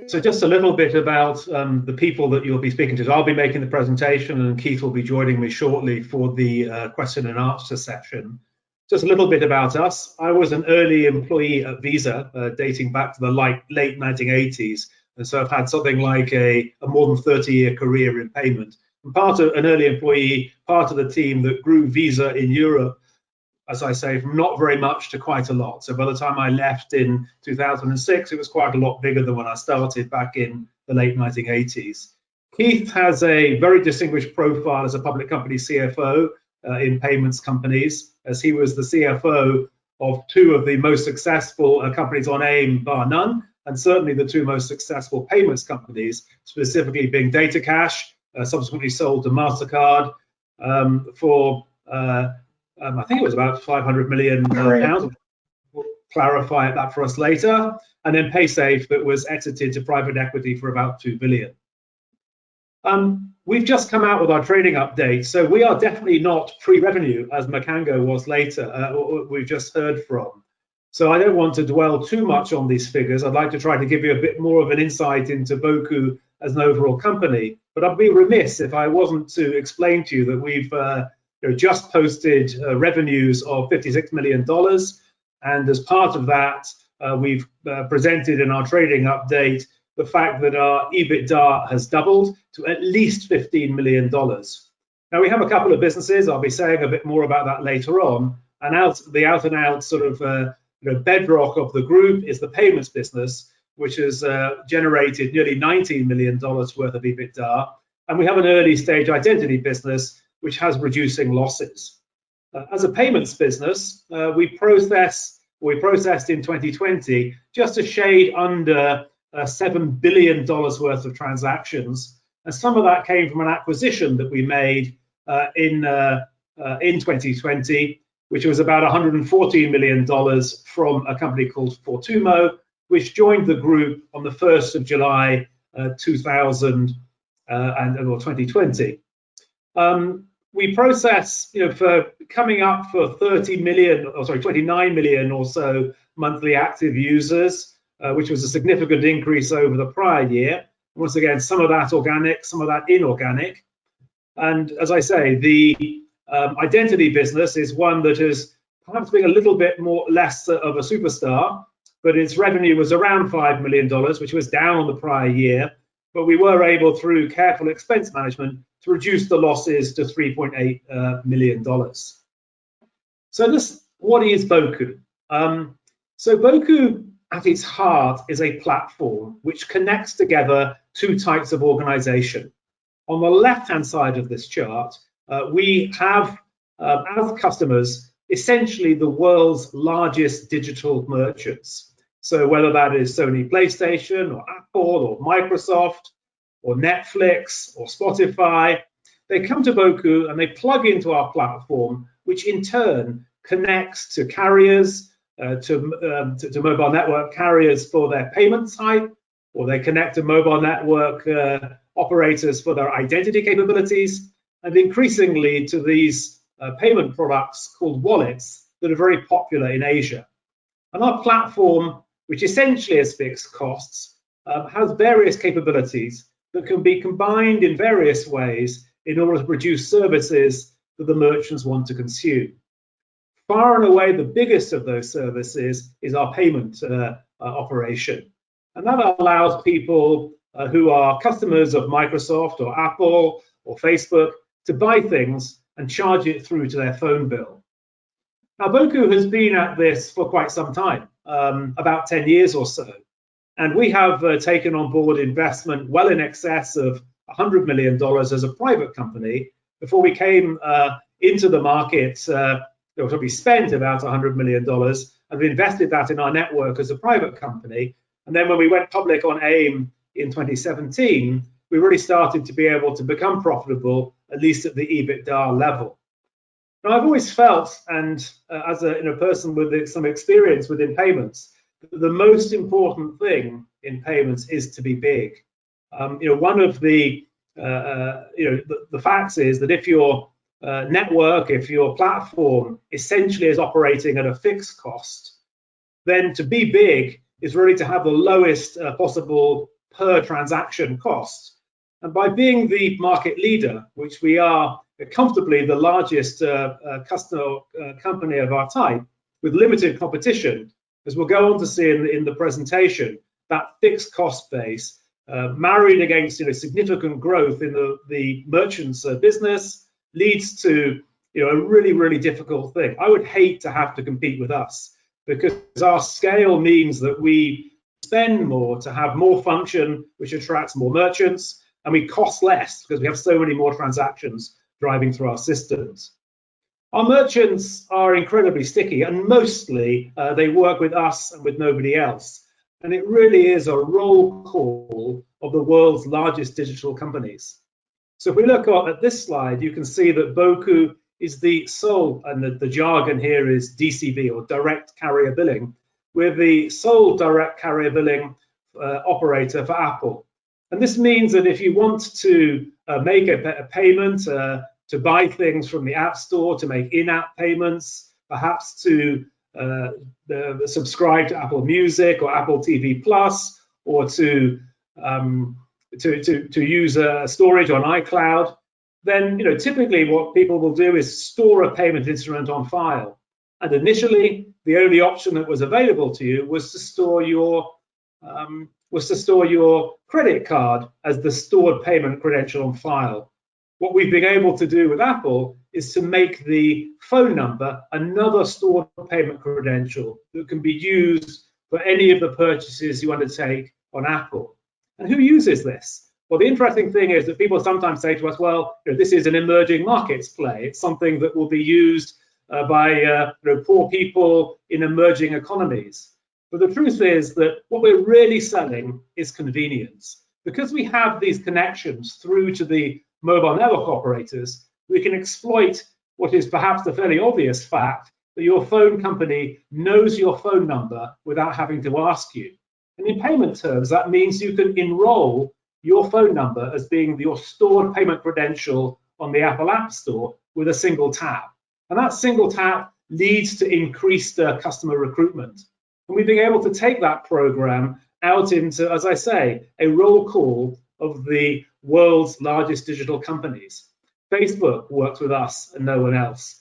So just a little bit about the people that you'll be speaking to. I'll be making the presentation and Keith will be joining me shortly for the question and answer session. Just a little bit about us. I was an early employee at Visa, dating back to the late 1980s. And so I've had something like a more than 30-year career in payment. I'm part of an early employee, part of the team that grew Visa in Europe, as I say, from not very much to quite a lot. So by the time I left in 2006, it was quite a lot bigger than when I started back in the late 1980s. Keith has a very distinguished profile as a public company CFO in payments companies, as he was the CFO of two of the most successful companies on AIM, bar none, and certainly the two most successful payments companies, specifically being DataCash, subsequently sold to MasterCard for I think it was about 500 million pounds. We'll clarify that for us later. And then PaySafe, that was exited to private equity for about 2 billion. We've just come out with our trading update, so we are definitely not pre-revenue as Makango was later, we've just heard from. So I don't want to dwell too much on these figures. I'd like to try to give you a bit more of an insight into Boku as an overall company, but I'd be remiss if I wasn't to explain to you that we've just posted revenues of $56 million, and as part of that, we've presented in our trading update the fact that our EBITDA has doubled to at least $15 million. Now, we have a couple of businesses. I'll be saying a bit more about that later on. And the out-and-out sort of bedrock of the group is the payments business, which has generated nearly $19 million worth of EBITDA. And we have an early-stage identity business, which has reducing losses. As a payments business, we processed in 2020 just a shade under $7 billion worth of transactions, and some of that came from an acquisition that we made in 2020, which was about $114 million from a company called Fortumo, which joined the group on the 1st of July 2020. We process, for coming up for 29 million or so monthly active users, which was a significant increase over the prior year. Once again, some of that organic, some of that inorganic. And as I say, the identity business is one that has perhaps been a little bit less of a superstar, but its revenue was around $5 million, which was down on the prior year. But we were able, through careful expense management, to reduce the losses to $3.8 million. So what is Boku? So Boku, at its heart, is a platform which connects together two types of organization. On the left-hand side of this chart, we have, as customers, essentially the world's largest digital merchants. So whether that is Sony PlayStation or Apple or Microsoft or Netflix or Spotify, they come to Boku and they plug into our platform, which in turn connects to carriers, to mobile network carriers for their payment type, or they connect to mobile network operators for their identity capabilities, and increasingly to these payment products called wallets that are very popular in Asia. And our platform, which essentially has fixed costs, has various capabilities that can be combined in various ways in order to produce services that the merchants want to consume. Far and away, the biggest of those services is our payment operation. And that allows people who are customers of Microsoft or Apple or Facebook to buy things and charge it through to their phone bill. Now, Boku has been at this for quite some time, about 10 years or so. And we have taken on board investment well in excess of $100 million as a private company before we came into the market. We spent about $100 million and we invested that in our network as a private company. And then when we went public on AIM in 2017, we really started to be able to become profitable, at least at the EBITDA level. Now, I've always felt, and as a person with some experience within payments, the most important thing in payments is to be big. One of the the facts is that if your network, if your platform essentially is operating at a fixed cost, then to be big is really to have the lowest possible per transaction cost. And by being the market leader, which we are comfortably the largest customer company of our type, with limited competition, as we'll go on to see in the presentation, that fixed cost base married against significant growth in the merchants business leads to a really difficult thing. I would hate to have to compete with us, because our scale means that we spend more to have more function, which attracts more merchants, and we cost less because we have so many more transactions driving through our systems. Our merchants are incredibly sticky, and mostly they work with us and with nobody else. And it really is a roll call of the world's largest digital companies. So if we look at this slide, you can see that Boku is the sole, and the jargon here is DCB, or direct carrier billing. We're the sole direct carrier billing operator for Apple. And this means that if you want to make a payment, to buy things from the App Store, to make in-app payments, perhaps to subscribe to Apple Music or Apple TV Plus, or to use storage on iCloud, then typically what people will do is store a payment instrument on file. And initially, the only option that was available to you was to store your credit card as the stored payment credential on file. What we've been able to do with Apple is to make the phone number another stored payment credential that can be used for any of the purchases you undertake on Apple. And who uses this? Well, the interesting thing is that people sometimes say to us, well, this is an emerging markets play. It's something that will be used by poor people in emerging economies. But the truth is that what we're really selling is convenience. Because we have these connections through to the mobile network operators, we can exploit what is perhaps the fairly obvious fact that your phone company knows your phone number without having to ask you. And in payment terms, that means you can enroll your phone number as being your stored payment credential on the Apple App Store with a single tap. And that single tap leads to increased customer recruitment. And we've been able to take that program out into, as I say, a roll call of the world's largest digital companies. Facebook works with us and no one else.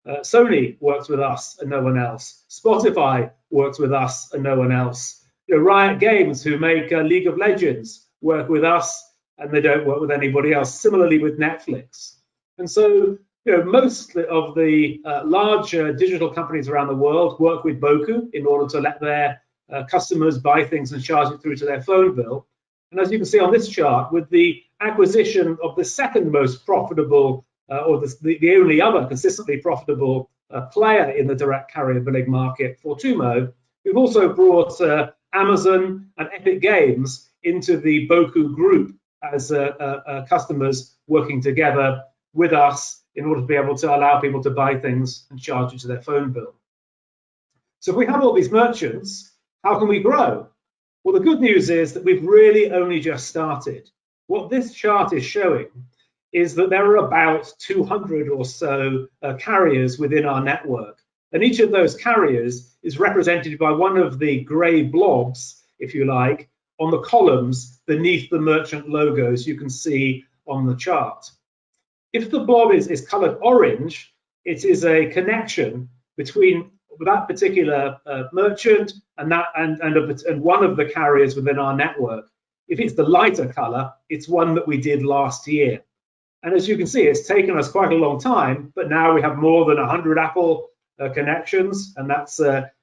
Sony works with us and no one else. Spotify works with us and no one else. Riot Games, who make League of Legends, work with us and they don't work with anybody else. Similarly with Netflix. And so, most of the large digital companies around the world work with Boku in order to let their customers buy things and charge it through to their phone bill. And as you can see on this chart, with the acquisition of the second most profitable, or the only other consistently profitable player in the direct carrier billing market, Fortumo, we've also brought Amazon and Epic Games into the Boku group as customers working together with us in order to be able to allow people to buy things and charge it to their phone bill. So if we have all these merchants, how can we grow? Well, the good news is that we've really only just started. What this chart is showing is that there are about 200 or so carriers within our network. And each of those carriers is represented by one of the gray blobs, if you like, on the columns beneath the merchant logos you can see on the chart. If the blob is colored orange, it is a connection between that particular merchant and one of the carriers within our network. If it's the lighter color, it's one that we did last year. And as you can see, it's taken us quite a long time, but now we have more than 100 Apple connections, and that's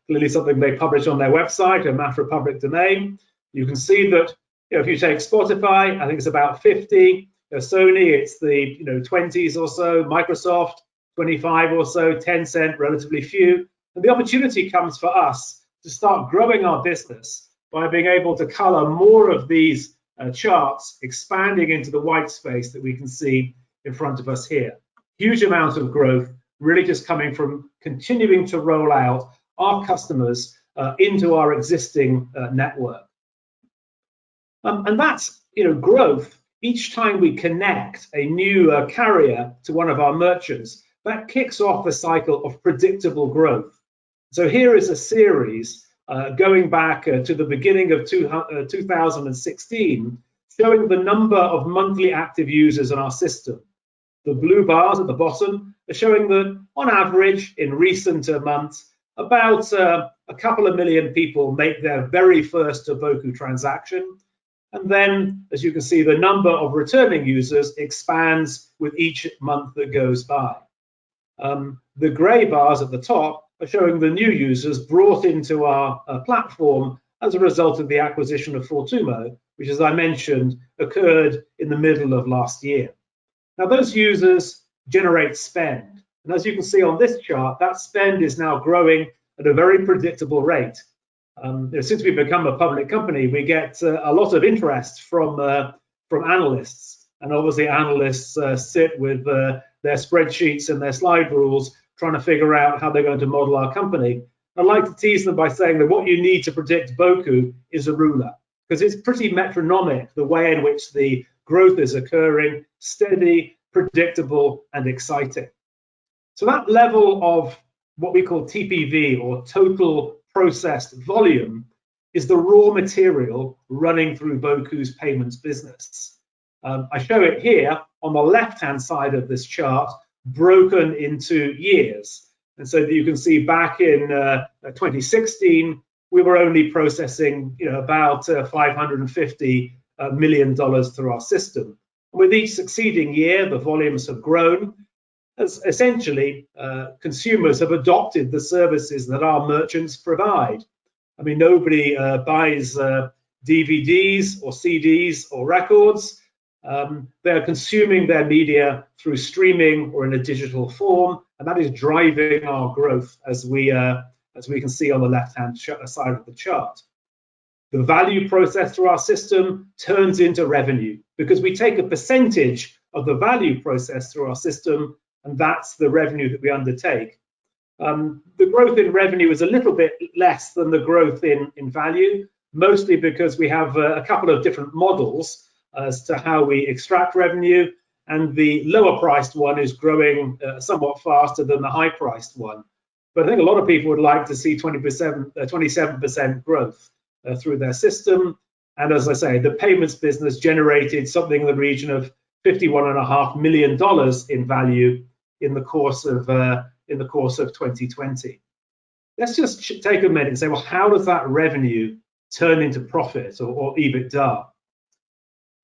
clearly something they publish on their website, a matter of public domain. You can see that if you take Spotify, I think it's about 50. Sony, it's the 20s or so. Microsoft, 25 or so. Tencent, relatively few. And the opportunity comes for us to start growing our business by being able to color more of these charts, expanding into the white space that we can see in front of us here. Huge amount of growth, really just coming from continuing to roll out our customers into our existing network. And that's growth each time we connect a new carrier to one of our merchants, that kicks off a cycle of predictable growth. So here is a series going back to the beginning of 2016, showing the number of monthly active users in our system. The blue bars at the bottom are showing that, on average, in recent months, about a couple of million people make their very first Boku transaction. And then, as you can see, the number of returning users expands with each month that goes by. The gray bars at the top are showing the new users brought into our platform as a result of the acquisition of Fortumo, which, as I mentioned, occurred in the middle of last year. Now, those users generate spend. And as you can see on this chart, that spend is now growing at a very predictable rate. Since we've become a public company, we get a lot of interest from analysts. And obviously, analysts sit with their spreadsheets and their slide rules, trying to figure out how they're going to model our company. I'd like to tease them by saying that what you need to predict Boku is a ruler, because it's pretty metronomic, the way in which the growth is occurring, steady, predictable, and exciting. So that level of what we call TPV, or total processed volume, is the raw material running through Boku's payments business. I show it here on the left-hand side of this chart, broken into years. And so that you can see back in 2016, we were only processing about $550 million through our system. With each succeeding year, the volumes have grown, as essentially consumers have adopted the services that our merchants provide. I mean, nobody buys DVDs or CDs or records. They're consuming their media through streaming or in a digital form, and that is driving our growth, as we can see on the left-hand side of the chart. The value processed through our system turns into revenue, because we take a percentage of the value processed through our system, and that's the revenue that we undertake. The growth in revenue is a little bit less than the growth in value, mostly because we have a couple of different models as to how we extract revenue, and the lower priced one is growing somewhat faster than the high priced one. But I think a lot of people would like to see 27% growth through their system. And as I say, the payments business generated something in the region of $51.5 million in value in the course of 2020. Let's just take a minute and say, well, how does that revenue turn into profit or EBITDA?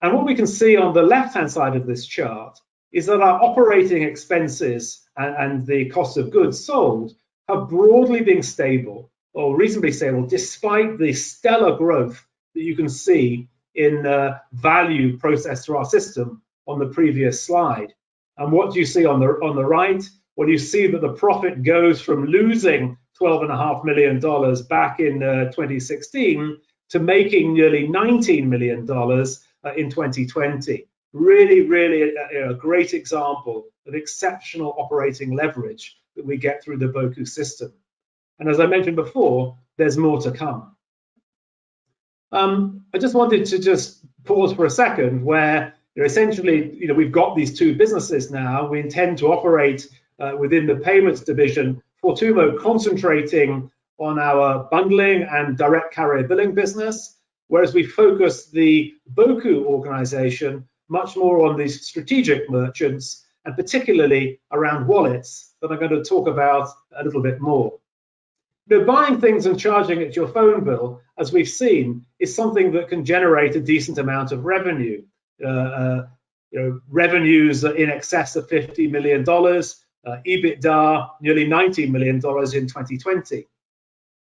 And what we can see on the left-hand side of this chart is that our operating expenses and the cost of goods sold have broadly been stable, or reasonably stable, despite the stellar growth that you can see in value processed through our system on the previous slide. And what do you see on the right? Well, you see that the profit goes from losing $12.5 million back in 2016 to making nearly $19 million in 2020. Really a great example of exceptional operating leverage that we get through the Boku system. And as I mentioned before, there's more to come. I just wanted to just pause for a second where essentially we've got these two businesses now. We intend to operate within the payments division, Fortumo concentrating on our bundling and direct carrier billing business, whereas we focus the Boku organization much more on these strategic merchants, and particularly around wallets that I'm going to talk about a little bit more. Buying things and charging it to your phone bill, as we've seen, is something that can generate a decent amount of revenue. Revenues in excess of $50 million, EBITDA nearly $90 million in 2020.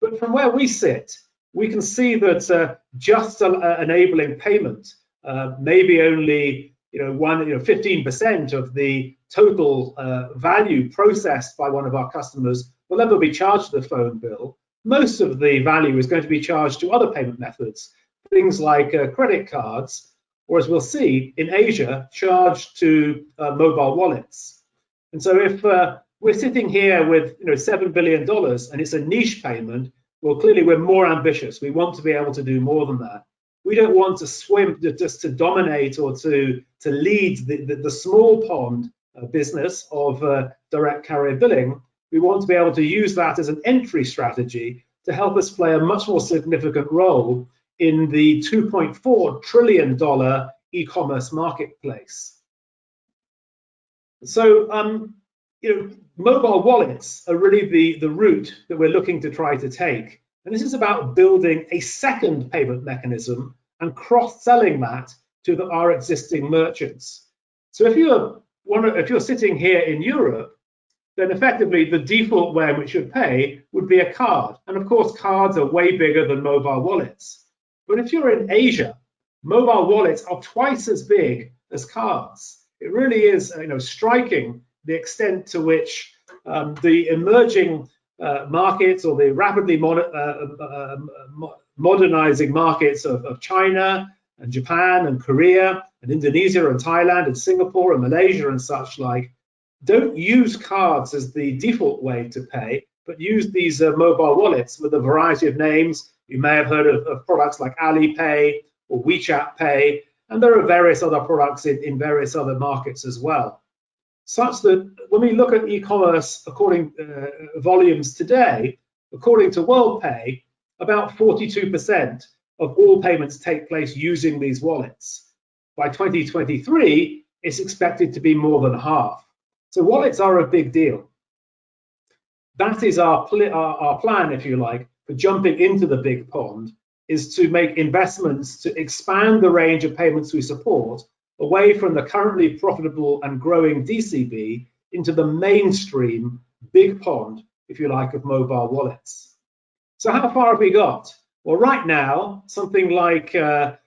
But from where we sit, we can see that just enabling payment, maybe only 15% of the total value processed by one of our customers will ever be charged to the phone bill. Most of the value is going to be charged to other payment methods, things like credit cards, or as we'll see in Asia, charged to mobile wallets. And so if we're sitting here with $7 billion and it's a niche payment, well, clearly we're more ambitious. We want to be able to do more than that. We don't want to swim just to dominate or to lead the small pond business of direct carrier billing. We want to be able to use that as an entry strategy to help us play a much more significant role in the $2.4 trillion e-commerce marketplace. So, mobile wallets are really the route that we're looking to try to take. And this is about building a second payment mechanism and cross-selling that to our existing merchants. So if you're sitting here in Europe, then effectively the default way in which you pay would be a card. And of course, cards are way bigger than mobile wallets. But if you're in Asia, mobile wallets are twice as big as cards. It really is, striking the extent to which the emerging markets or the rapidly modernizing markets of China and Japan and Korea and Indonesia and Thailand and Singapore and Malaysia and such like don't use cards as the default way to pay, but use these mobile wallets with a variety of names. You may have heard of products like Alipay or WeChat Pay, and there are various other products in various other markets as well. Such that when we look at e-commerce according volumes today, according to WorldPay, about 42% of all payments take place using these wallets. By 2023, it's expected to be more than half. So wallets are a big deal. That is our plan, if you like, for jumping into the big pond, is to make investments to expand the range of payments we support away from the currently profitable and growing DCB into the mainstream big pond, if you like, of mobile wallets. So how far have we got? Well, right now, something like a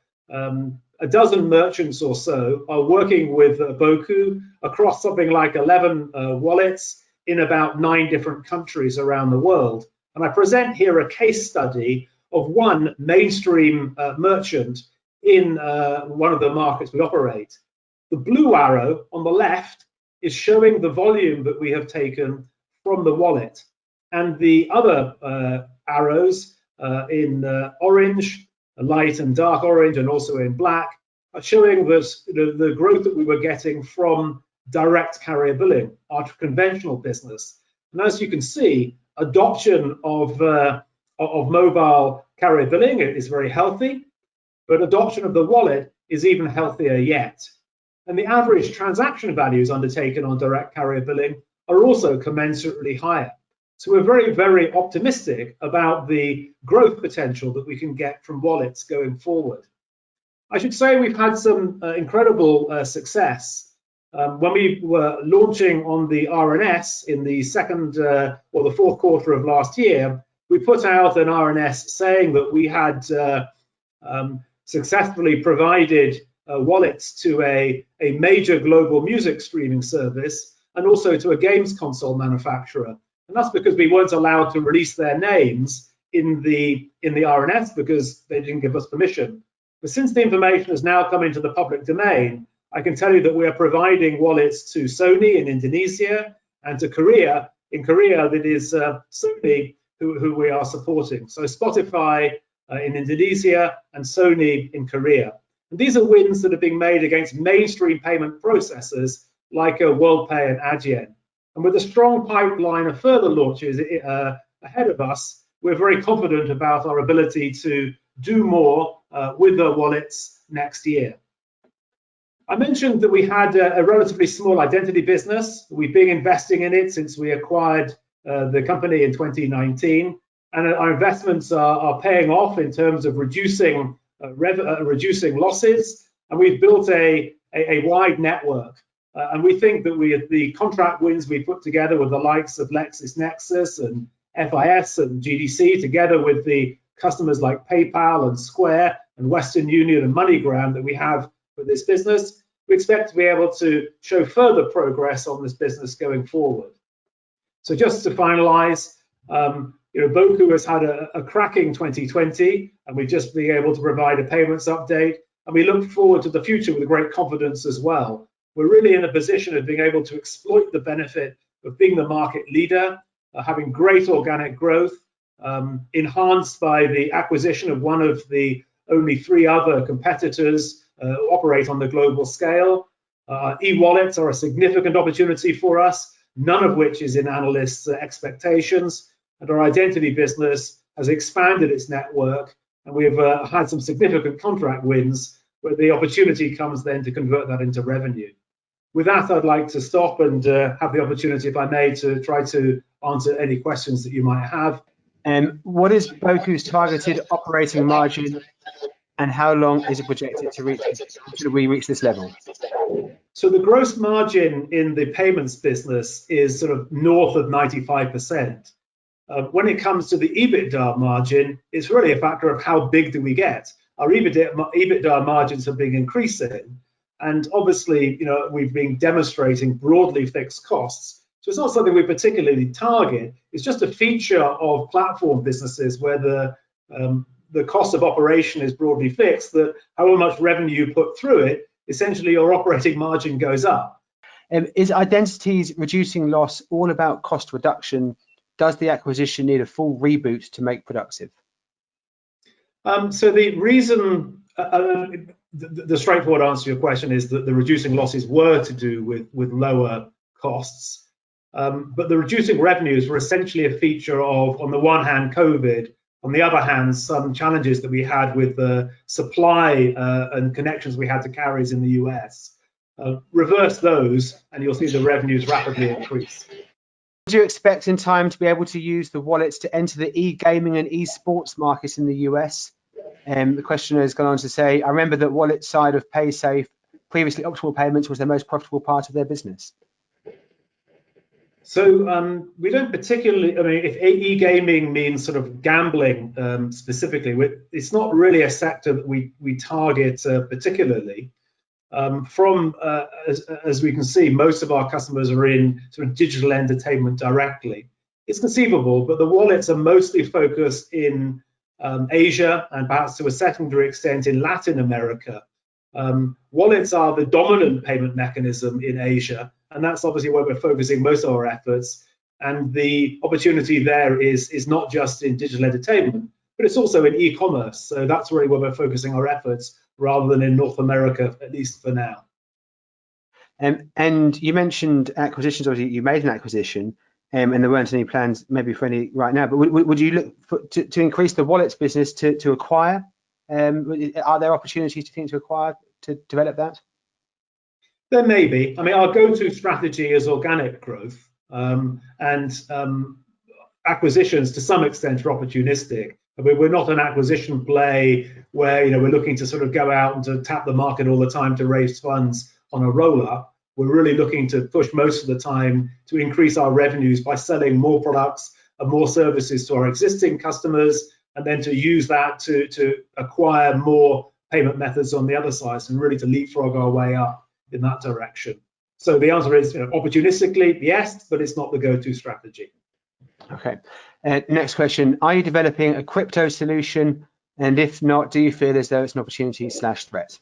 dozen merchants or so are working with Boku across something like 11 wallets in about 9 different countries around the world. And I present here a case study of one mainstream merchant in one of the markets we operate. The blue arrow on the left is showing the volume that we have taken from the wallet. And the other arrows in orange, light and dark orange, and also in black, are showing the growth that we were getting from direct carrier billing, our conventional business. And as you can see, adoption of mobile carrier billing is very healthy, but adoption of the wallet is even healthier yet. And the average transaction values undertaken on direct carrier billing are also commensurately higher. So we're very, very optimistic about the growth potential that we can get from wallets going forward. I should say we've had some incredible success. When we were launching on the RNS in the second or the fourth quarter of last year, we put out an RNS saying that we had successfully provided wallets to a major global music streaming service and also to a games console manufacturer. And that's because we weren't allowed to release their names in the RNS because they didn't give us permission. But since the information has now come into the public domain, I can tell you that we are providing wallets to Sony in Indonesia and to Korea. In Korea, that is Sony who we are supporting. So Spotify in Indonesia and Sony in Korea. And these are wins that are being made against mainstream payment processors like WorldPay and Adyen. And with a strong pipeline of further launches ahead of us, we're very confident about our ability to do more with the wallets next year. I mentioned that we had a relatively small identity business. We've been investing in it since we acquired the company in 2019, and our investments are paying off in terms of reducing losses, and we've built a wide network. And we think that the contract wins we put together with the likes of LexisNexis and FIS and GDC, together with the customers like PayPal and Square and Western Union and MoneyGram that we have for this business, we expect to be able to show further progress on this business going forward. So just to finalize, Boku has had a cracking 2020, and we've just been able to provide a payments update, and we look forward to the future with great confidence as well. We're really in a position of being able to exploit the benefit of being the market leader, having great organic growth, enhanced by the acquisition of one of the only 3 other competitors operate on the global scale. E-wallets are a significant opportunity for us, none of which is in analysts' expectations. And our identity business has expanded its network, and we've had some significant contract wins where the opportunity comes then to convert that into revenue. With that, I'd like to stop and have the opportunity, if I may, to try to answer any questions that you might have. What is Boku's targeted operating margin, and how long is it projected to reach until we reach this level? So the gross margin in the payments business is sort of north of 95%. When it comes to the EBITDA margin, it's really a factor of how big do we get. Our EBITDA margins have been increasing, and obviously, we've been demonstrating broadly fixed costs. So it's not something we particularly target. It's just a feature of platform businesses where the cost of operation is broadly fixed, that however much revenue you put through it, essentially your operating margin goes up. Is Identity's reducing loss all about cost reduction? Does the acquisition need a full reboot to make productive? So the reason, the straightforward answer to your question is that the reducing losses were to do with lower costs. But the reducing revenues were essentially a feature of, on the one hand, COVID, on the other hand, some challenges that we had with the supply and connections we had to carriers in the US. Reverse those, and you'll see the revenues rapidly increase. Do you expect in time to be able to use the wallets to enter the e-gaming and e-sports markets in the US? The questioner has gone on to say, I remember that wallet side of PaySafe, previously Optimal Payments, was the most profitable part of their business. So we don't particularly, if e-gaming means sort of gambling specifically, it's not really a sector that we target particularly. As we can see, most of our customers are in sort of digital entertainment directly. It's conceivable, but the wallets are mostly focused in Asia and perhaps to a secondary extent in Latin America. Wallets are the dominant payment mechanism in Asia, and that's obviously where we're focusing most of our efforts. And the opportunity there is not just in digital entertainment, but it's also in e-commerce. So that's really where we're focusing our efforts, rather than in North America, at least for now. And you mentioned acquisitions. Obviously, you made an acquisition, and there weren't any plans maybe for any right now. But would you look to increase the wallets business to acquire? Are there opportunities, do you think, to acquire, to develop that? There may be. Our go-to strategy is organic growth, and acquisitions to some extent are opportunistic. We're not an acquisition play where we're looking to sort of go out and to tap the market all the time to raise funds on a roll-up. We're really looking to push most of the time to increase our revenues by selling more products and more services to our existing customers, and then to use that to acquire more payment methods on the other side, and really to leapfrog our way up in that direction. So the answer is opportunistically, yes, but it's not the go-to strategy. Okay. Next question. Are you developing a crypto solution? And if not, do you feel as though it's an opportunity/threat?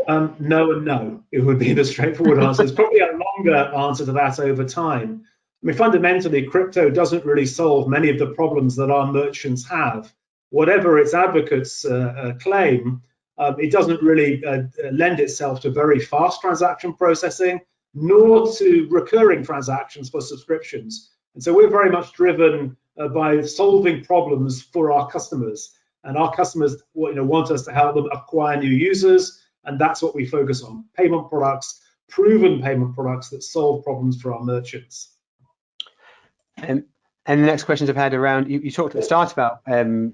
No and no. It would be the straightforward answer. There's probably a longer answer to that over time. Fundamentally, crypto doesn't really solve many of the problems that our merchants have. Whatever its advocates claim, it doesn't really lend itself to very fast transaction processing, nor to recurring transactions for subscriptions. And so we're very much driven by solving problems for our customers. And our customers want us to help them acquire new users, and that's what we focus on. Payment products, proven payment products that solve problems for our merchants. And the next questions I've had around, you talked at the start about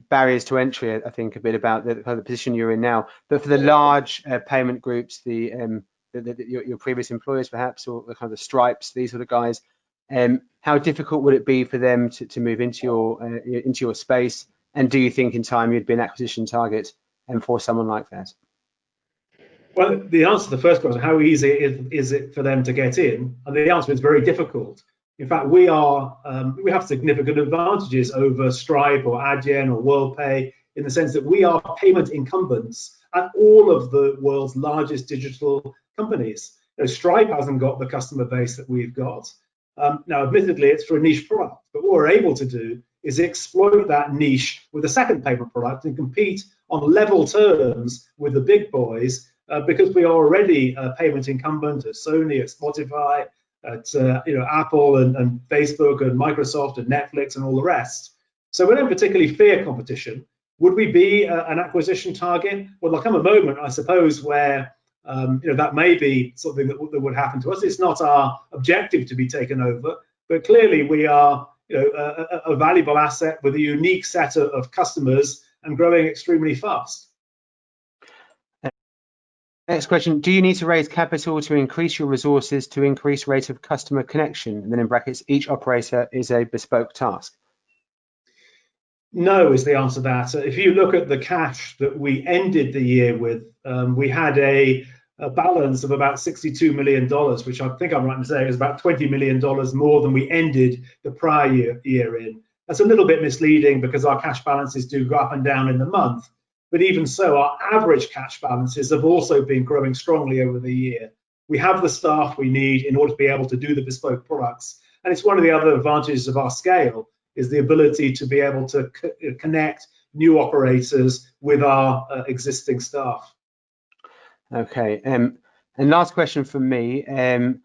barriers to entry, I think a bit about the position you're in now, but for the large payment groups, your previous employers perhaps, or the kind of the Stripes, these sort of guys, how difficult would it be for them to move into your space? And do you think in time you'd be an acquisition target for someone like that? Well, the answer to the first question, how easy is it for them to get in? And the answer is very difficult. In fact, we have significant advantages over Stripe or Adyen or WorldPay in the sense that we are payment incumbents at all of the world's largest digital companies. Stripe hasn't got the customer base that we've got. Now, admittedly, it's for a niche product, but what we're able to do is exploit that niche with a second payment product and compete on level terms with the big boys, because we are already a payment incumbent at Sony, at Spotify, at Apple and Facebook and Microsoft and Netflix and all the rest. So we don't particularly fear competition. Would we be an acquisition target? Well, there'll come a moment, I suppose, where that may be something that would happen to us. It's not our objective to be taken over, but clearly we are a valuable asset with a unique set of customers and growing extremely fast. Next question, do you need to raise capital to increase your resources to increase rate of customer connection? And then in brackets, each operator is a bespoke task. No is the answer to that. If you look at the cash that we ended the year with, we had a balance of about $62 million, which I think I'm right in saying is about $20 million more than we ended the prior year in. That's a little bit misleading because our cash balances do go up and down in the month. But even so, our average cash balances have also been growing strongly over the year. We have the staff we need in order to be able to do the bespoke products. And it's one of the other advantages of our scale is the ability to be able to connect new operators with our existing staff. Okay, and last question from me, and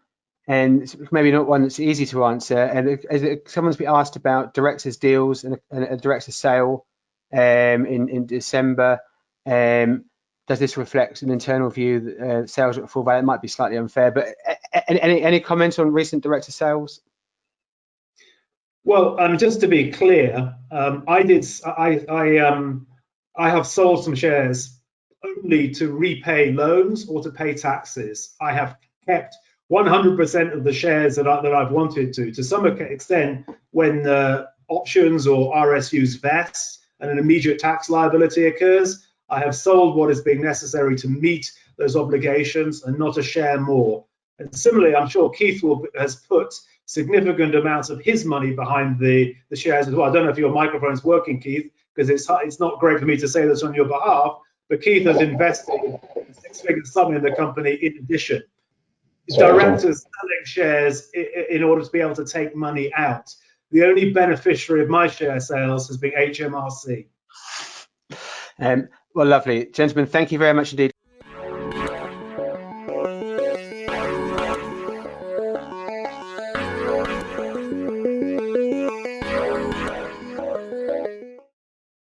maybe not one that's easy to answer. And someone's been asked about directors' deals and a director's sale in December. Does this reflect an internal view that sales at full value? It might be slightly unfair, but any comments on recent director sales? Well, just to be clear, I have sold some shares only to repay loans or to pay taxes. I have kept 100% of the shares that I've wanted to some extent, when options or RSUs vest and an immediate tax liability occurs, I have sold what is being necessary to meet those obligations and not a share more. And similarly, I'm sure Keith has put significant amounts of his money behind the shares as well. I don't know if your microphone's working, Keith, because it's not great for me to say this on your behalf, but Keith has invested a six-figure sum in the company in addition. Directors selling shares in order to be able to take money out. The only beneficiary of my share sales has been HMRC. Well, lovely. Gentlemen, thank you very much indeed.